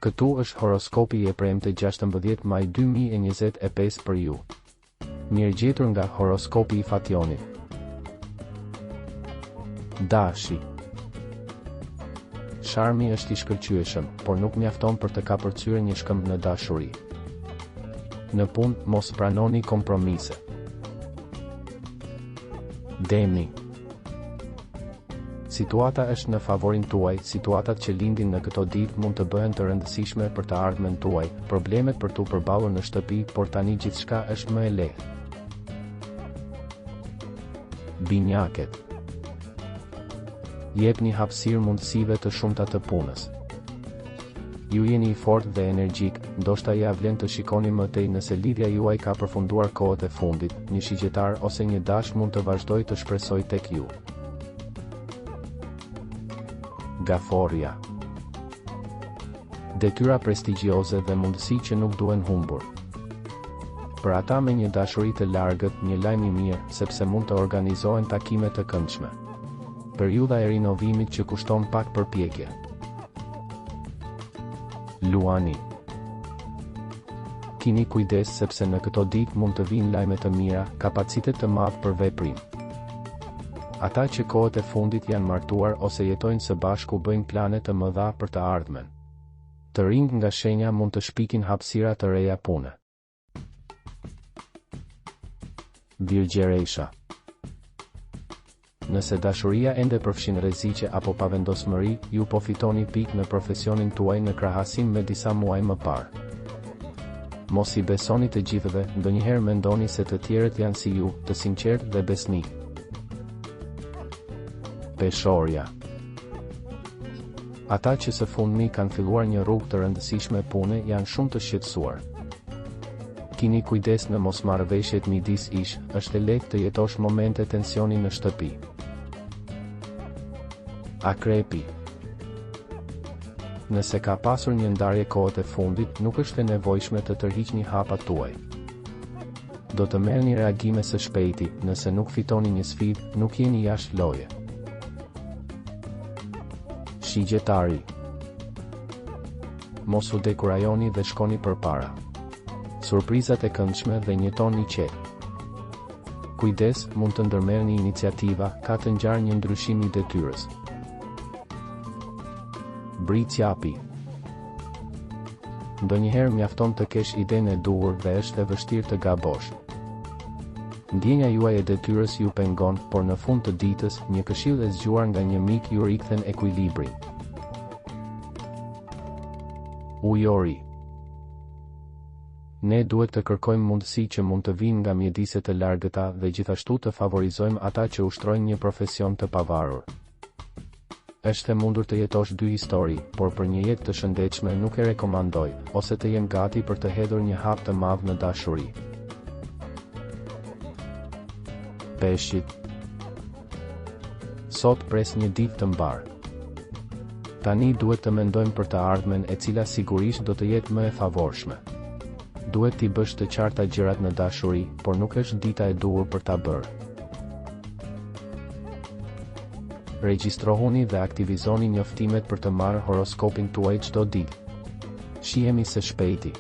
Këtu është horoskopi i premte 16 maj 2025 për ju. Mirëgjetur nga horoskopi i Fationit. Dashi. Sharmi është i shkëlqyeshëm, por nuk mjafton për të kapërcyer një shkëmb në dashuri. Në punë, mos pranoni kompromise. Demi. Situata është në favorin tuaj. Situatat që lindin në këto ditë mund të bëhen të rëndësishme për të ardhmen tuaj, problemet për t'u përballur në shtëpi, por tani gjithçka është më e lehtë. Binjaket. Jepni hapësirë mundësive të shumta të punës. Ju jeni i fortë dhe energjik, ndoshta ja vlen të shikoni më tej nëse lidhja juaj ka përfunduar kohët e fundit, një shigjetar ose një dash mund të vazhdojë të shpresojë tek ju. Gaforja. Detyra prestigjioze dhe mundësi që nuk duhen humbur. Për ata me një dashuri të largët, një lajm i mirë, sepse mund të organizohen takime të këndshme. Periudha e rinovimit që kushton pak përpjekje. Luani. Kini kujdes sepse në këto ditë mund të vinë lajme të mira, kapacitet të madh për veprim. Ata që kohët e fundit janë martuar ose jetojnë së bashku bëjnë plane të mëdha për të ardhmen. Të rinjt nga shenja mund të shpikin hapësira të reja pune. Virgjeresha. Nëse dashuria ende përfshin rreziqe apo pavendosmëri, ju po fitoni pikë në profesionin tuaj në krahasim me disa muaj më parë. Mos i besoni të gjithëve, ndonjëherë mendoni se të tjerët janë si ju, të sinqertë dhe besnik. Peshorja. Ata që së fundmi kanë filluar një rrugë të rëndësishme pune janë shumë të shqetësuar. Kini kujdes në mosmarrëveshjet midis ish, është e lehtë të jetosh momente tensioni në shtëpi. Akrepi. Nëse ka pasur një ndarje kohët e fundit, nuk është e nevojshme të tërhiqni hapat tuaj. Do të merrni reagime së shpejti, nëse nuk fitoni një sfidë, nuk jeni jashtë loje. Shigjetari. Mos u dekurajoni dhe shkoni përpara. Surprizat e këndshme dhe një ton i qetë. Kujdes, mund të ndërmerrni iniciativa, ka të ngjarë një ndryshim i detyrës. Britsjapi. Ndonjëherë mjafton të kesh idenë e duhur dhe është e vështirë të gabosh. Ndjenja juaj e detyrës ju pengon, por në fund të ditës, një këshill e zgjuar nga një mik ju rikthen ekuilibrin. Ujori. Ne duhet të kërkojmë mundësi që mund të vinë nga mjediset e largëta dhe gjithashtu të favorizojmë ata që ushtrojnë një profesion të pavarur. Është e mundur të jetosh dy histori, por për një jetë të shëndetshme nuk e rekomandoj, ose të jem gati për të hedhur një hap të madh në dashuri. Peshqit. Sot pres një ditë të mbarë. Tani duhet të mendojmë për të ardhmen e cila sigurisht do të jetë më e favorshme. Duhet t'i bësh të qarta gjërat në dashuri, por nuk është dita e duhur për ta bërë. Regjistrohuni dhe aktivizoni njoftimet për të marrë horoskopin tuaj çdo ditë. Shihemi së shpejti.